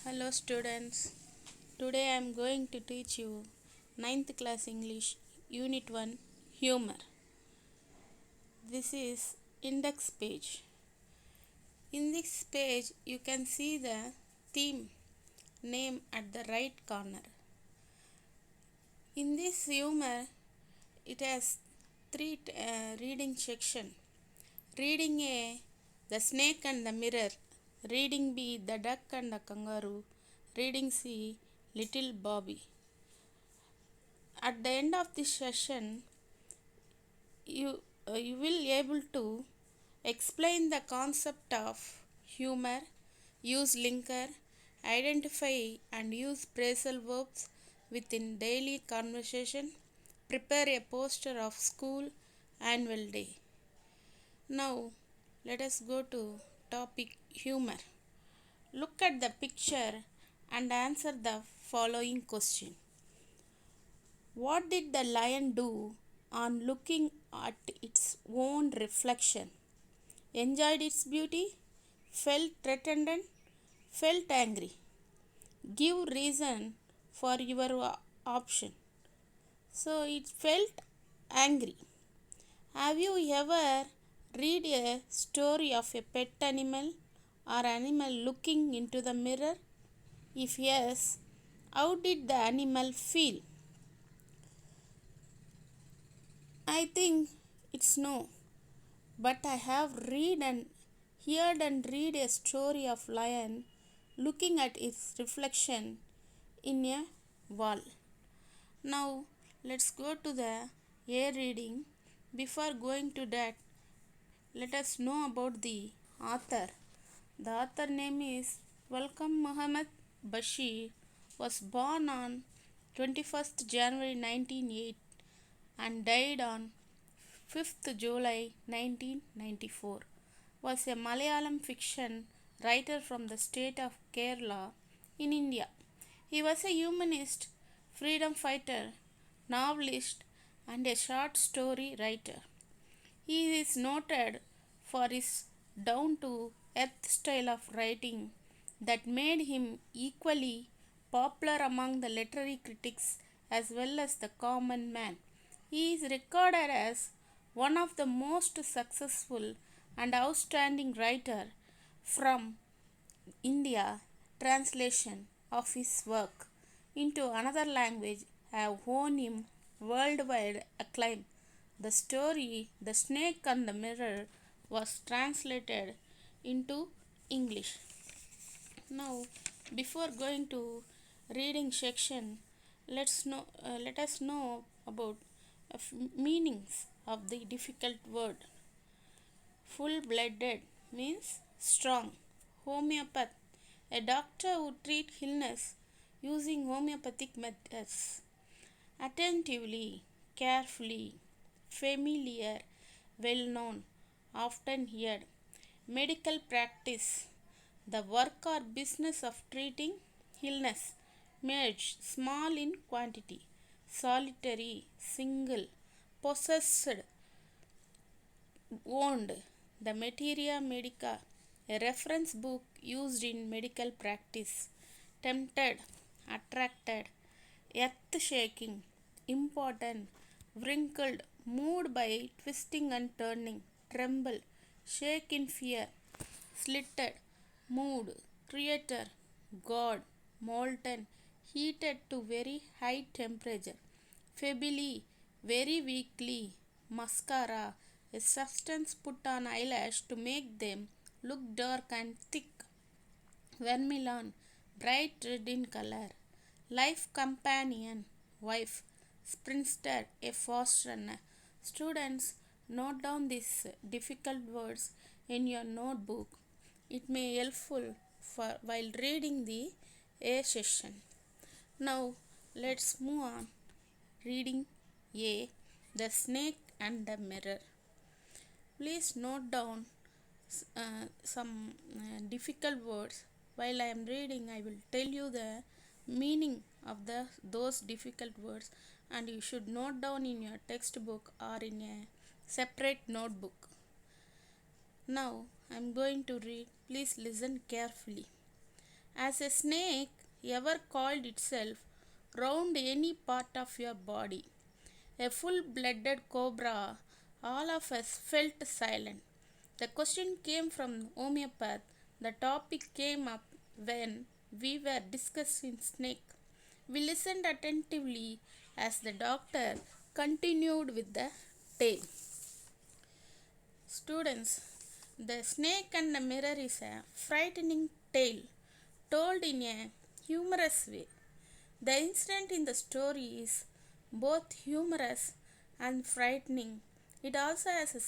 Hello students. Today I am going to teach you ninth class English Unit 1 Humor. This is index page. In this page you can see the theme name at the right corner. In this humor it has three reading section. Reading A, the snake and the mirror. Reading B, the duck and the kangaroo. Reading C, little Bobby. At the end of this session, you will able to explain the concept of humor, use linker, identify and use phrasal verbs within daily conversation, prepare a poster of school annual day. Now let us go to topic humor. Look at the picture and answer the following question. What did the lion do on looking at its own reflection? Enjoyed its beauty? Felt threatened? Felt angry? Give reason for your option. So it felt angry. Have you ever read a story of a pet animal or animal looking into the mirror? If yes, how did the animal feel? I think it's no, but I have heard and read a story of lion looking at its reflection in a wall. Now let's go to the A reading. Before going to that, let us know about the author. The author name is Welcome Muhammad Bashir. Was born on 21st January 1908 and died on 5th July 1994. Was a Malayalam fiction writer from the state of Kerala in India. He was a humanist, freedom fighter, novelist, and a short story writer. He is noted for his down to earth style of writing that made him equally popular among the literary critics as well as the common man. He is regarded as one of the most successful and outstanding writer from India. Translation of his work into another language have won him worldwide acclaim. The story The Snake and the Mirror was translated into English. Now, before going to reading section, let us know about meanings of the difficult word. Full-blooded means strong. Homeopath, a doctor who treats illness using homeopathic methods. Attentively, carefully, familiar, well known, often heard. Medical practice, the work or business of treating illness. Merge, small in quantity. Solitary, single. Possessed, owned. The Materia Medica, a reference book used in medical practice. Tempted, attracted. Earth shaking, important. Wrinkled, moved by twisting and turning. Tremble, shake in fear. Slitted, moved. Creator, God. Molten, heated to very high temperature. Feebly, very weakly. Mascara, a substance put on eyelash to make them look dark and thick. Vermilion, bright red in color. Life companion, wife. Sprinter, a fast runner. Students, note down these difficult words in your notebook. It may helpful for while reading the A session. Now let's move on. Reading A, the snake and the mirror. Please note down some difficult words. While I am reading, I will tell you the meaning of those difficult words, and you should note down in your textbook or in a separate notebook. Now I am going to read. Please listen carefully. As a snake ever coiled itself round any part of your body? A full blooded cobra, all of us felt silent. The question came from homeopath. The topic came up when we were discussing snake. We listened attentively as the doctor continued with the tale. Students, the snake and the mirror is a frightening tale told in a humorous way. The incident in the story is both humorous and frightening. It also has a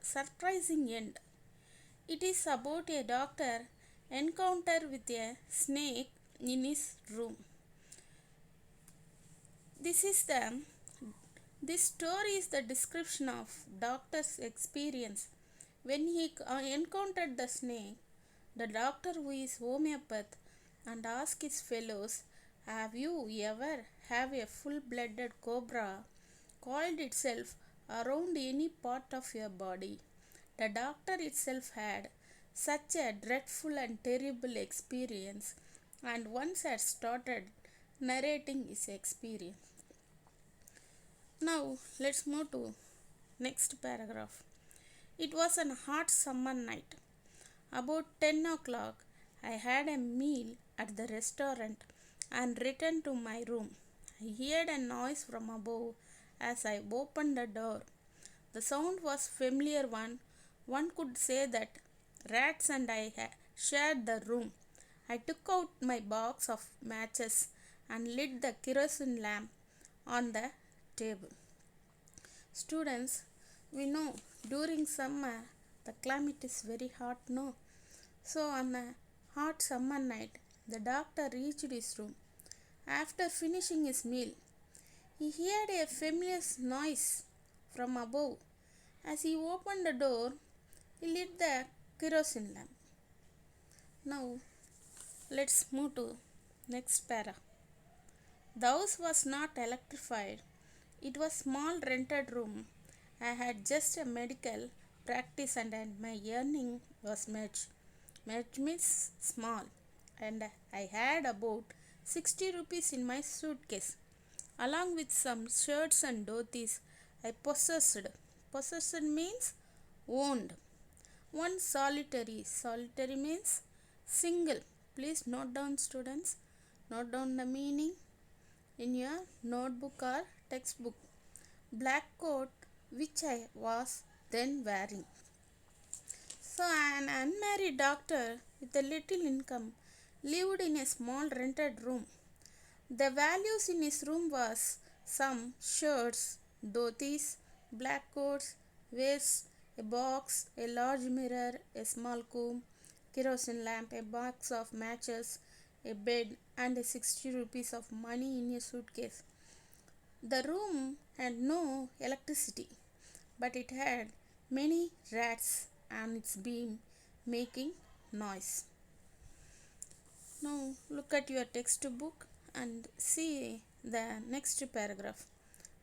surprising end. It is about a doctor encounter with a snake in his room. This is the this story is the description of doctor's experience when he encountered the snake. The doctor, who is homeopath, and asked his fellows, "Have you ever have a full-blooded cobra coiled itself around any part of your body?" The doctor itself had such a dreadful and terrible experience, and once had started narrating his experience. Now let's move to next paragraph. It was a hot summer night. About 10 o'clock, I had a meal at the restaurant and returned to my room. I heard a noise from above as I opened the door. The sound was familiar one. One could say that rats and I shared the room. I took out my box of matches and lit the kerosene lamp on the table. Students, we know during summer the climate is very hot, no? So on a hot summer night, the doctor reached his room. After finishing his meal, he heard a familiar noise from above. As he opened the door, he lit the kerosene lamp. Now let's move to next para. The house was not electrified. It was small rented room. I had just a medical practice and my earning was much. Much means small. And I had about 60 rupees in my suitcase. Along with some shirts and dhotis I possessed. Possessed means owned. One solitary. Solitary means single. Please note down, students. Note down the meaning in your notebook or textbook. Black coat which I was then wearing. So an unmarried doctor with a little income lived in a small rented room. The values in his room was some shirts, dhotis, black coats, vests, a box, a large mirror, a small comb, kerosene lamp, a box of matches, a bed, and a 60 rupees of money in a suitcase. The room had no electricity, but it had many rats on its beam making noise. Now look at your textbook and see the next paragraph.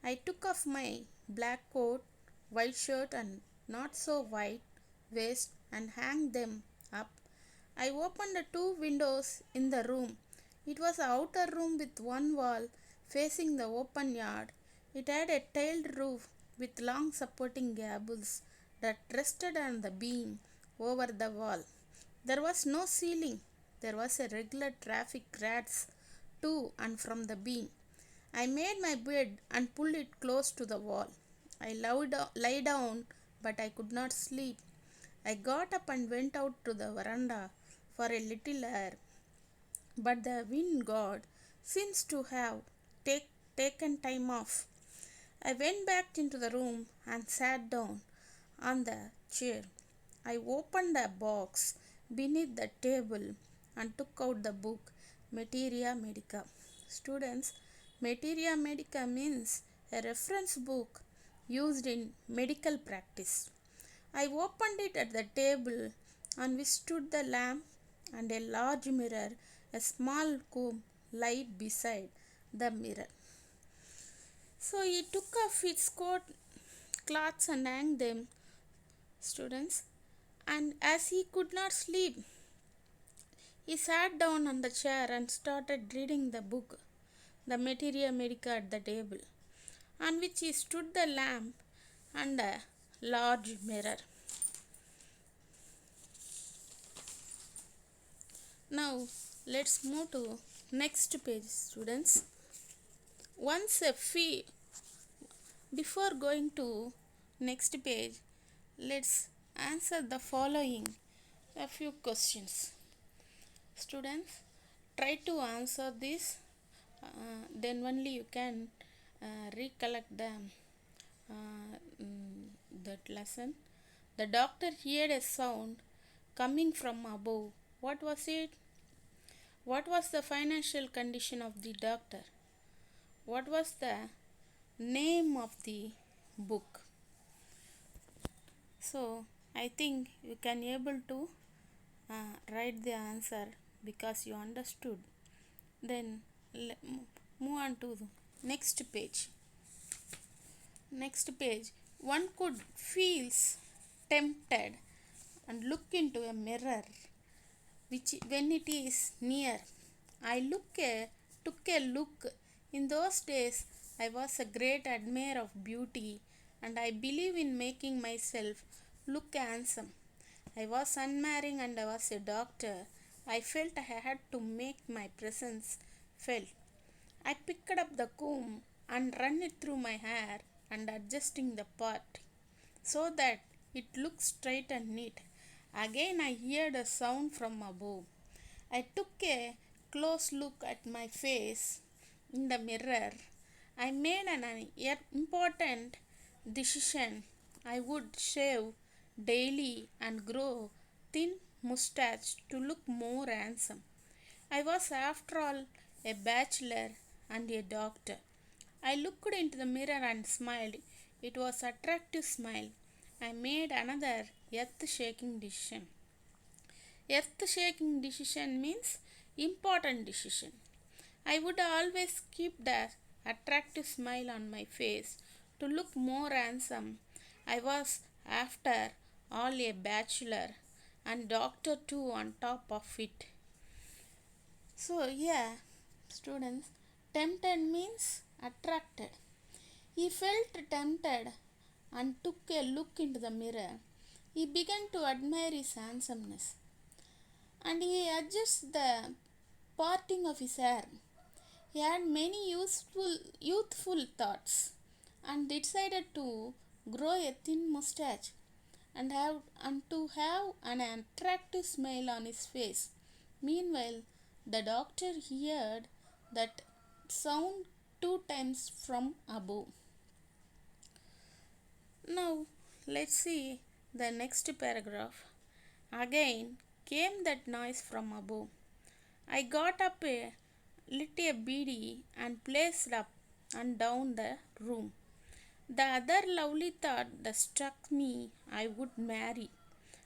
I took off my black coat, white shirt, and not so white vest and hung them up. I opened the two windows in the room. It was an outer room with one wall facing the open yard. It had a tiled roof with long supporting gables that rested on the beam over the wall. There was no ceiling. There was a regular traffic rats to and from the beam. I made my bed and pulled it close to the wall. I lay down, but I could not sleep. I got up and went out to the veranda for a little air. But the wind god seems to have taken time off. I went back into the room and sat down on the chair. I opened a box beneath the table and took out the book Materia Medica. Students, Materia Medica means a reference book used in medical practice. I opened it at the table on which stood the lamp and a large mirror. A small comb lay beside the mirror. So he took off his coat cloths and hung them, students, and as he could not sleep, He sat down on the chair and started reading the book, the Materia Medica at the table, on which he stood the lamp and a large mirror. Now let's move to next page, students. Once a fee Before going to next page, let's answer the following a few questions. Students, try to answer this, then only you can recollect that lesson. The doctor heard a sound coming from above. What was it? What was the financial condition of the doctor? What was the name of the book? So I think you can able to write the answer because you understood. Then move on to the next page. Next page. One could feels tempted and look into a mirror which when it is near. Took a look. In those days I was a great admirer of beauty and I believe in making myself look handsome. I was unmarried and I was a doctor. I felt I had to make my presence felt. I picked up the comb and ran it through my hair and adjusting the part so that it looked straight and neat. Again I heard a sound from above. I took a close look at my face in the mirror. I made an important decision. I would shave daily and grow thin mustache to look more handsome. I was after all a bachelor and a doctor. I looked into the mirror and smiled. It was an attractive smile. I made another earth-shaking decision. Earth-shaking decision means important decision. I would always keep that attractive smile on my face to look more handsome. I was, after all, a bachelor and doctor too on top of it. So, yeah, students, tempted means attracted. He felt tempted and took a look into the mirror. He began to admire his handsomeness and he adjusted the parting of his hair. He had many youthful thoughts and decided to grow a thin mustache and to have an attractive smile on his face. Meanwhile, the doctor heard that sound 2 times from above. Now, let's see the next paragraph. Again came that noise from above. I got up, lit a beady, and placed up and down the room. The other lovely thought that struck me, I would marry.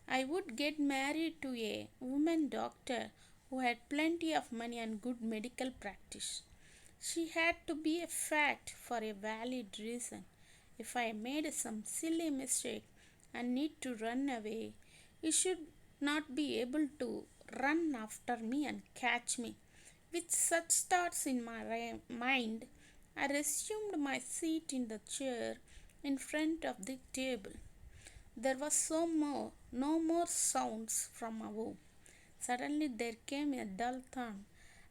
I would get married to a woman doctor who had plenty of money and good medical practice. She had to be a fact for a valid reason. If I made some silly mistake and need to run away, you should not be able to run after me and catch me. With such thoughts in my mind, I resumed my seat in the chair in front of the table. There was no more sounds from above. Suddenly there came a dull thump,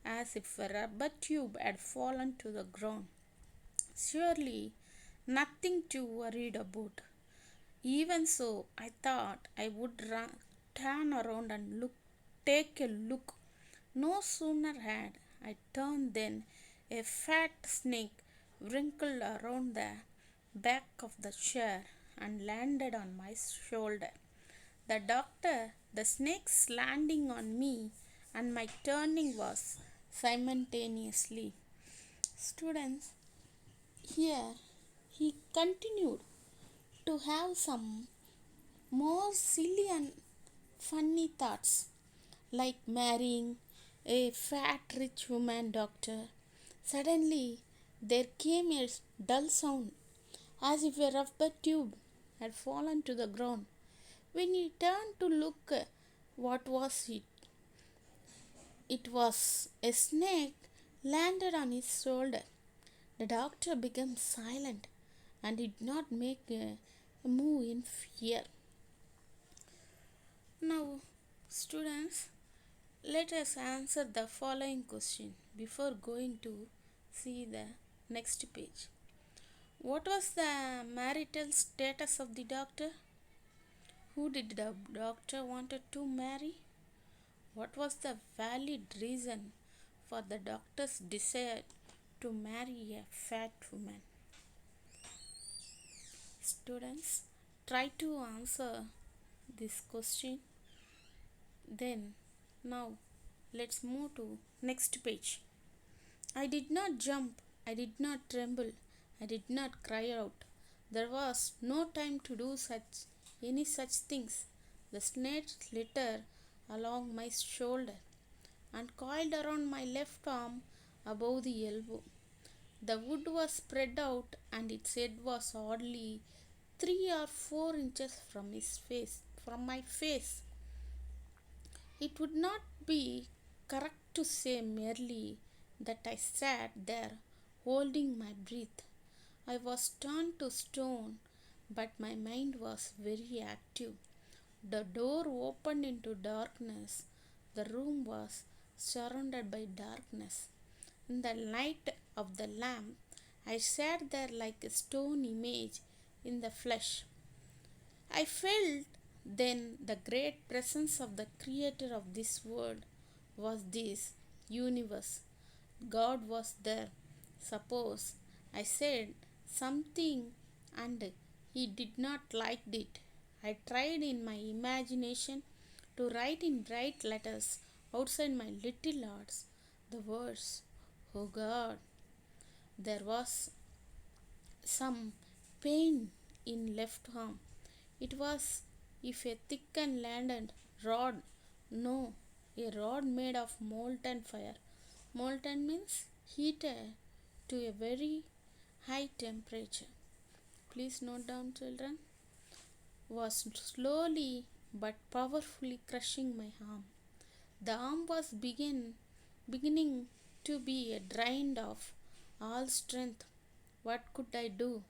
as if a rubber tube had fallen to the ground. Surely nothing to worry about. Even so, I thought I would turn around and take a look. No sooner had I turned than a fat snake wrinkled around the back of the chair and landed on my shoulder. The snake's landing on me and my turning was simultaneously. Students, here he continued to have some more silly and funny thoughts like marrying a fat rich woman doctor. Suddenly there came a dull sound as if a rubber tube had fallen to the ground. When he turned to look, what was it? It was a snake landed on his shoulder. The doctor became silent and did not make a move in fear. Now, students, let us answer the following question before going to see the next page. What was the marital status of the doctor? Who did the doctor wanted to marry? What was the valid reason for the doctor's desire to marry a fat woman? Students, try to answer this question. Then, now let's move to next page. I did not jump, I did not tremble, I did not cry out. There was no time to do any such things. The snake slithered along my shoulder and coiled around my left arm above the elbow. The wood was spread out and its head was oddly 3 or 4 inches from my face. It would not be correct to say merely that I sat there holding my breath. I was turned to stone, but my mind was very active. The door opened into darkness. The room was surrounded by darkness. In the light of the lamp, I sat there like a stone image in the flesh. I felt then the great presence of the creator of this world was this universe. God was there. Suppose I said something and he did not like it. I tried in my imagination to write in bright letters outside my little hearts the words, "Oh God." There was some pain in left arm. It was if a thickened landed rod, no, a rod made of molten fire. Molten means heated to a very high temperature. Please note down, children. Was slowly but powerfully crushing my arm. The arm was beginning to be drained of all strength. What could I do?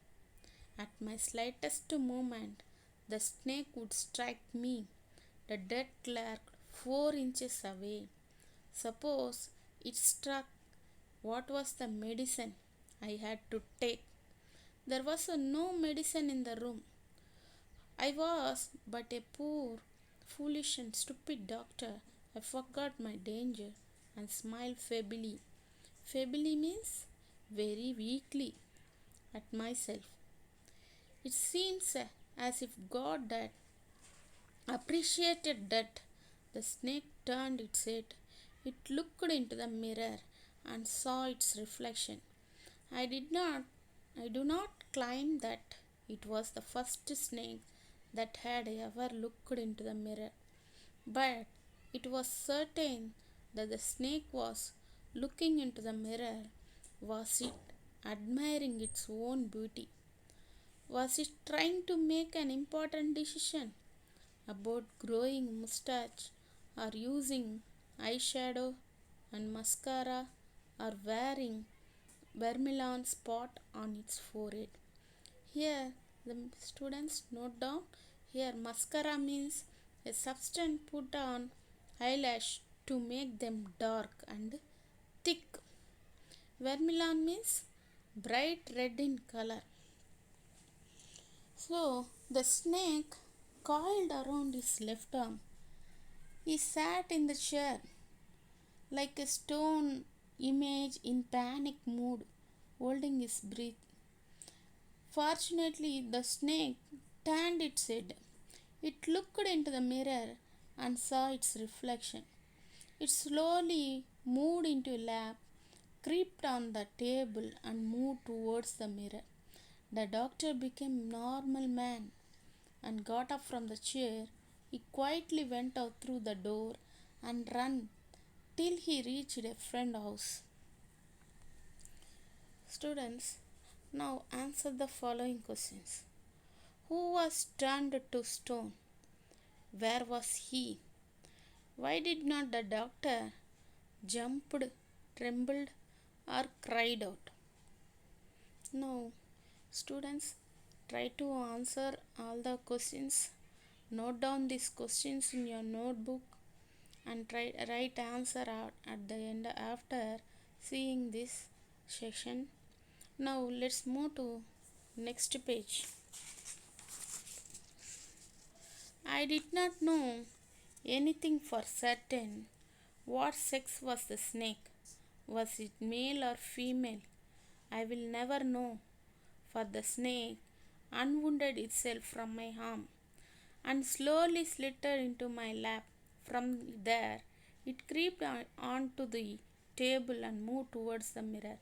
At my slightest movement, the snake would strike me. The dead lurked 4 inches away. Suppose it struck, what was the medicine I had to take? There was no medicine in the room. I was but a poor, foolish, and stupid doctor. I forgot my danger and smiled feebly. Feebly means very weakly at myself. It seems as if God had appreciated that. The snake turned its head. It looked into the mirror and saw its reflection. I did not I do not claim that it was the first snake that had ever looked into the mirror, but it was certain that the snake was looking into the mirror. Was it admiring its own beauty? Was it trying to make an important decision about growing mustache or using eyeshadow and mascara or wearing vermilion spot on its forehead? Here, the students note down, here mascara means a substance put on eyelash to make them dark and thick. Vermilion means bright red in color. So the snake coiled around his left arm. He sat in the chair like a stone image in panic mood, holding his breath. Fortunately, the snake turned its head. It looked into the mirror and saw its reflection. It slowly moved into a lap, crept on the table, and moved towards the mirror. The doctor became a normal man and got up from the chair. He quietly went out through the door and ran till he reached a friend's house. Students, now answer the following questions. Who was turned to stone? Where was he? Why did not the doctor jumped, trembled, or cried out. Now, students, try to answer all the questions. Note down these questions in your notebook and try write answer out at the end after seeing this session. Now let's move to next page. I did not know anything for certain. What sex was the snake? Was it male or female? I will never know, for the snake unwounded itself from my arm and slowly slithered into my lap. From there, it crept onto the table and moved towards the mirror.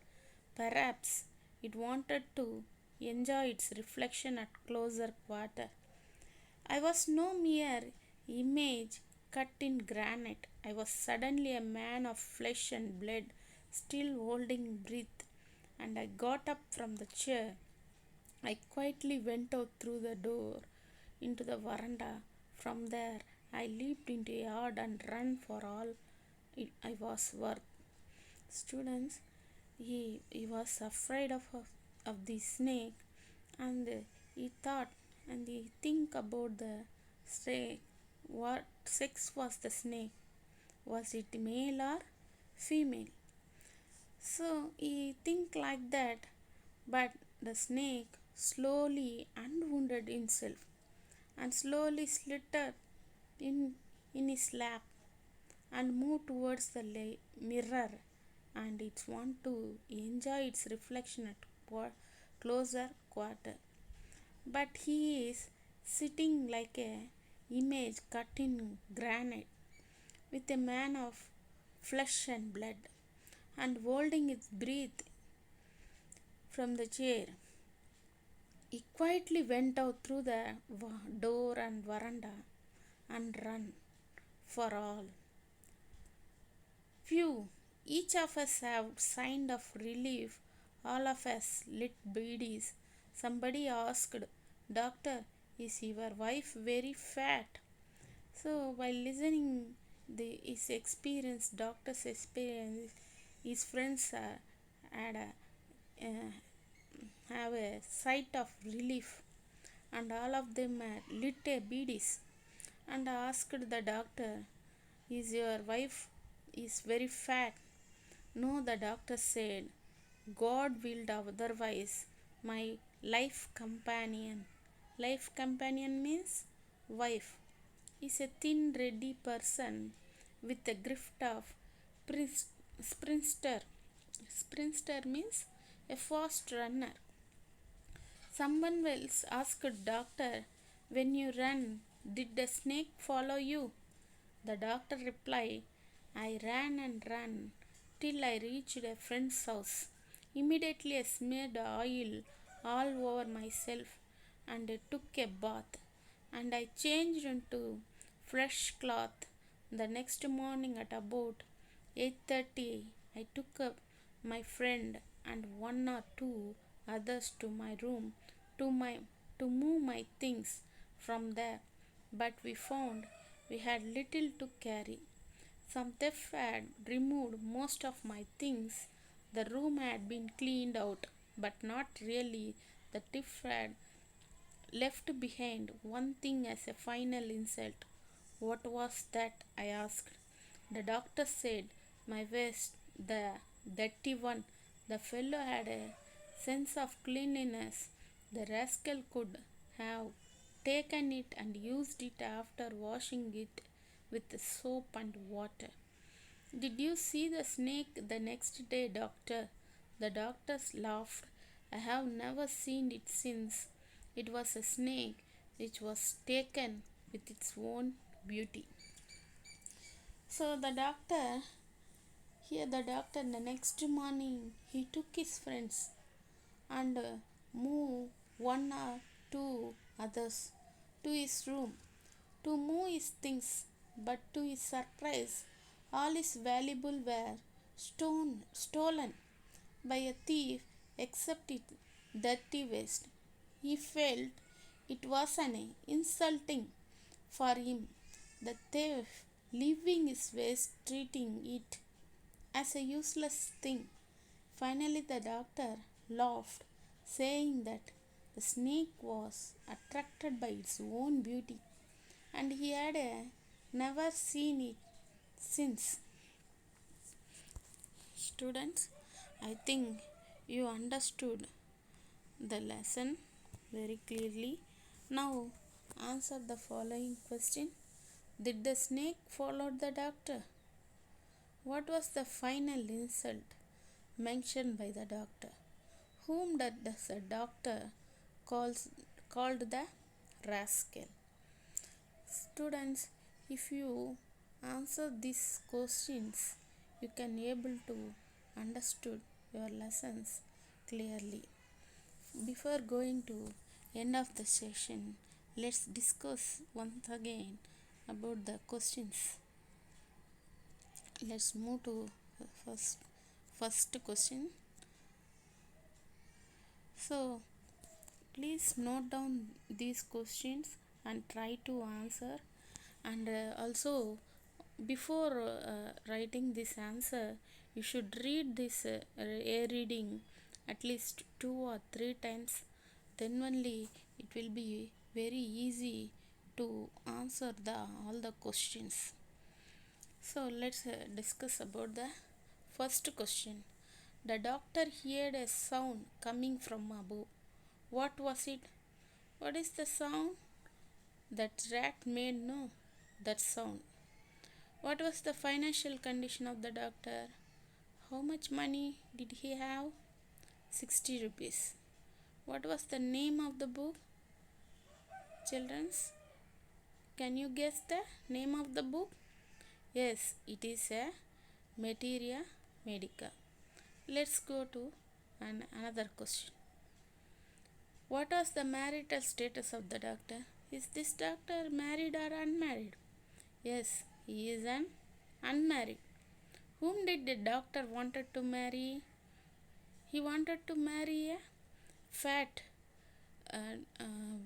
Perhaps it wanted to enjoy its reflection at closer quarter. I was no mere image cut in granite. I was suddenly a man of flesh and blood, still holding breath, and I got up from the chair. I quietly went out through the door into the veranda. From there, I leaped into a yard and ran for all I was worth. Students, he was afraid of the snake, and he thought and he think about the snake. What sex was the snake? Was it male or female? So he think like that, but the snake slowly unwounded himself and slowly slithered in, in his lap and moved towards the mirror, and it want to enjoy its reflection at closer quarter. But he is sitting like a image cut in granite with a man of flesh and blood and holding its breath from the chair. He quietly went out through the door and veranda and ran for all. Phew, each of us have signed of relief. All of us lit beadies. Somebody asked, Doctor, is your wife very fat? So while listening his experience, doctor's experience, his friends had have a sight of relief, and all of them lit a beadies and asked the doctor, is your wife is very fat? No, the doctor said, God willed otherwise. My life companion means wife, is a thin, ready person with a gift of sprinter. Sprinter means a fast runner. Someone else asked doctor, when you ran, did the snake follow you? The doctor replied, I ran and ran till I reached a friend's house. Immediately I smeared oil all over myself and I took a bath, and I changed into fresh cloth. The next morning at about 8:30 I took up my friend and one or two others to my room to move my things from there, but we found we had little to carry. Some thief had removed most of my things. The room had been cleaned out, but not really. The thief had left behind one thing as a final insult. What was that? I asked. The doctor said, my vest, the dirty one. The fellow had a sense of cleanliness. The rascal could have taken it and used it after washing it with soap and water. Did you see the snake the next day, doctor? The doctors laughed. I have never seen it since. It was a snake which was taken with its own beauty. So the next morning he took his friends and moved one or two others to his room to move his things, but to his surprise, all his valuables were stolen by a thief except its dirty vest. He felt it was an insulting for him, the thief leaving his vest, treating it as a useless thing. Finally, the doctor laughed, saying that the snake was attracted by its own beauty and he had never seen it since. Students, I think you understood the lesson very clearly. Now, answer the following question. Did the snake follow the doctor? What was the final insult mentioned by the doctor? Whom did the doctor called the rascal? Students, if you answer these questions, you can able to understood your lessons clearly. Before going to end of the session, let's discuss once again about the questions. Let's move to first question. So please note down these questions and try to answer, and also before writing this answer you should read this a reading at least 2 or 3 times, then only it will be very easy to answer all the questions. So let's discuss about the first question. The doctor heard a sound coming from above. What was it? What is the sound? That rat made no that sound. What was the financial condition of the doctor? How much money did he have? 60 rupees. What was the name of the book? Childrens, can you guess the name of the book? Yes, it is a Materia Medica. Let's go to another question. What was the marital status of the doctor? Is this doctor married or unmarried? Yes, he is an unmarried. Whom did the doctor wanted to marry? He wanted to marry a fat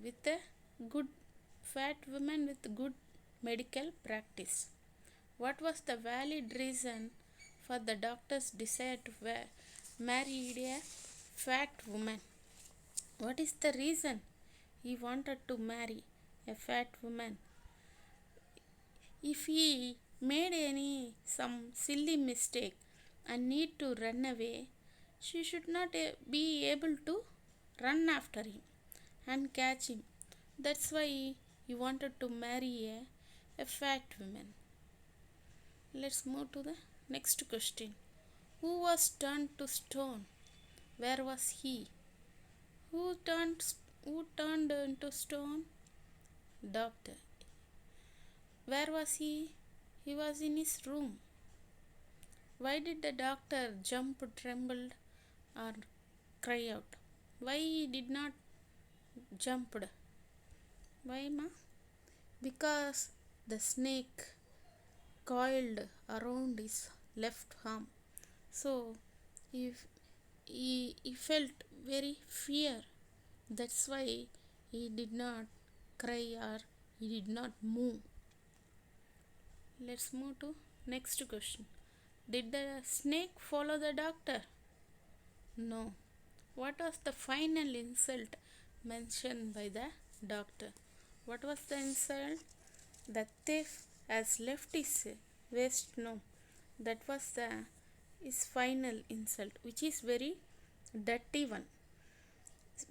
with a good fat woman with good medical practice. What was the valid reason for the doctor's desire to marry a fat woman? What is the reason he wanted to marry a fat woman? If he made some silly mistake and need to run away, she should not be able to run after him and catch him. That's why he wanted to marry a fat woman. Let's move to the next question. Who was turned to stone? Where was he? Who turned into stone? Doctor. Where was he? He was in his room. Why did the doctor jump, tremble, or cry out? Why he did not jump? Why, ma? Because the snake coiled around his left arm. So he felt very fear. That's why he did not cry or he did not move. Let's move to next question. Did the snake follow the doctor? No. What was the final insult mentioned by the doctor? What was the insult? The thief has left his waist. No. That was his final insult, which is very dirty one.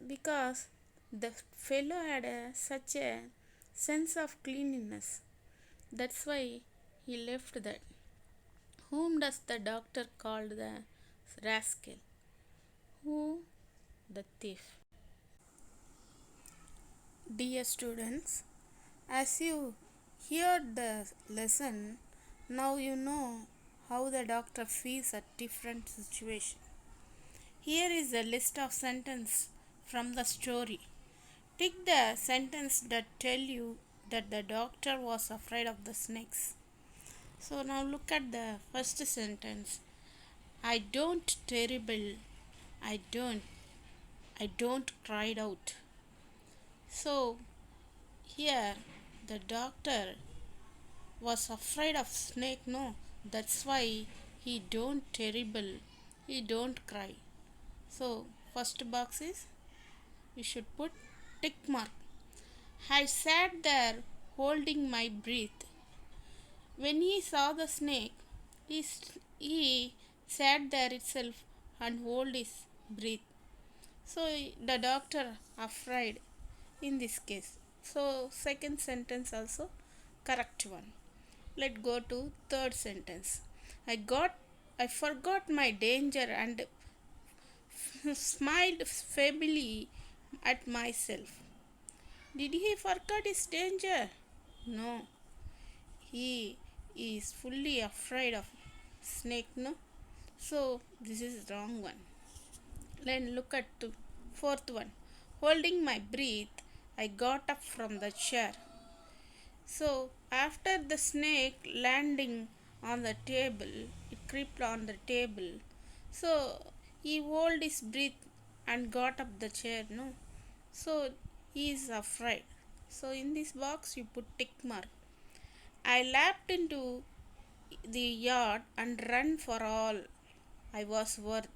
Because the fellow had such a sense of cleanliness. That's why he left that. Whom does the doctor call the rascal? Who? The thief. Dear students, as you heard the lesson, now you know how the doctor feels at different situations. Here is a list of sentences from the story. Take the sentence that tell you that the doctor was afraid of the snakes. So now look at the first sentence. I don't terrible. I don't cried out. So here the doctor was afraid of snake, no? That's why He don't terrible. He don't cry. So first box is we should put tick mark. I sat there holding my breath. When he saw the snake, he sat there itself and hold his breath. So the doctor afraid in this case. So second sentence also correct one. Let's go to third sentence. I got I forgot my danger and smiled feebly at myself. Did he forget his danger? No. He is fully afraid of snake, no? So this is wrong one. Then look at the fourth one. Holding my breath, I got up from the chair. So after the snake landing on the table, it crept on the table. So he held his breath and got up the chair, no? So he is afraid. So in this box you put tick mark. I leapt into the yard and ran for all I was worth.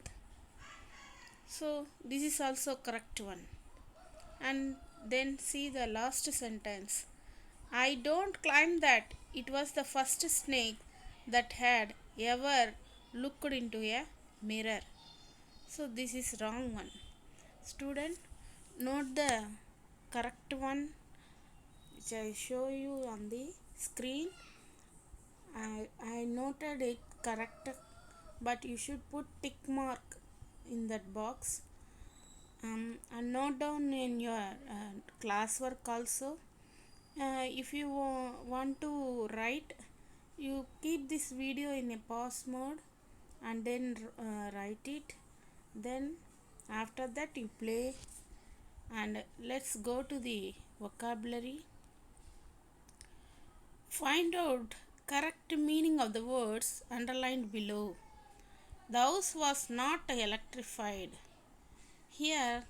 So this is also correct one. And then see the last sentence. I don't claim that it was the first snake that had ever looked into a mirror. So this is wrong one. Student, note the correct one which I show you on the screen. I noted it correct, but you should put tick mark in that box. And note down in your classwork also. If you want to write, you keep this video in a pause mode and then write it. Then after that you play. And let's go to the vocabulary. Find out correct meaning of the words underlined below. The house was not electrified. Here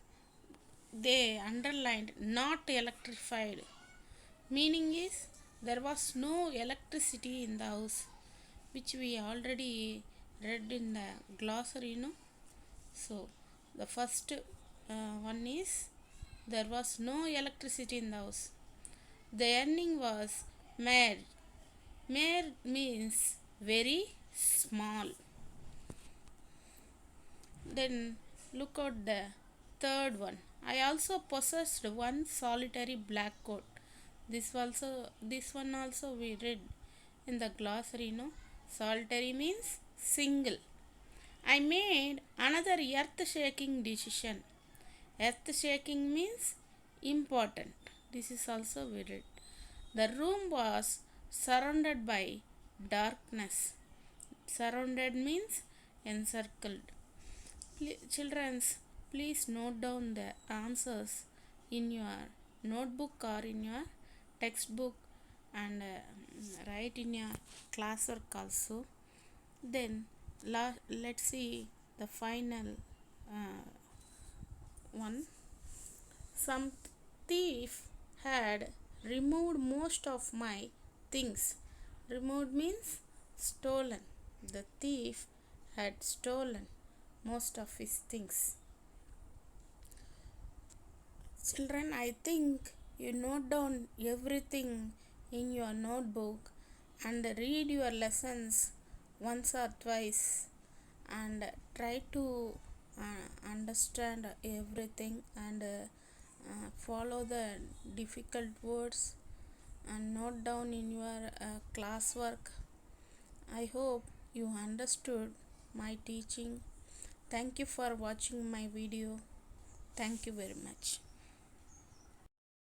they underlined not electrified. Meaning is there was no electricity in the house, which we already read in the glossary, no? So the first one is there was no electricity in the house. The earning was mere. Mere means very small. Then look at the third one. I also possessed one solitary black coat. This one also we read in the glossary, no? Solitary means single. I made another earth shaking decision. Earth shaking means important. This is also we read. The room was surrounded by darkness. Surrounded means encircled. Children, please note down the answers in your notebook or in your textbook and write in your classwork also. Then let's see the final one. Some thief had removed most of my things. Removed means stolen. The thief had stolen most of his things. Children, I think you note down everything in your notebook and read your lessons once or twice and try to understand everything and follow the difficult words and note down in your classwork. I hope you understood my teaching. Thank you for watching my video. Thank you very much.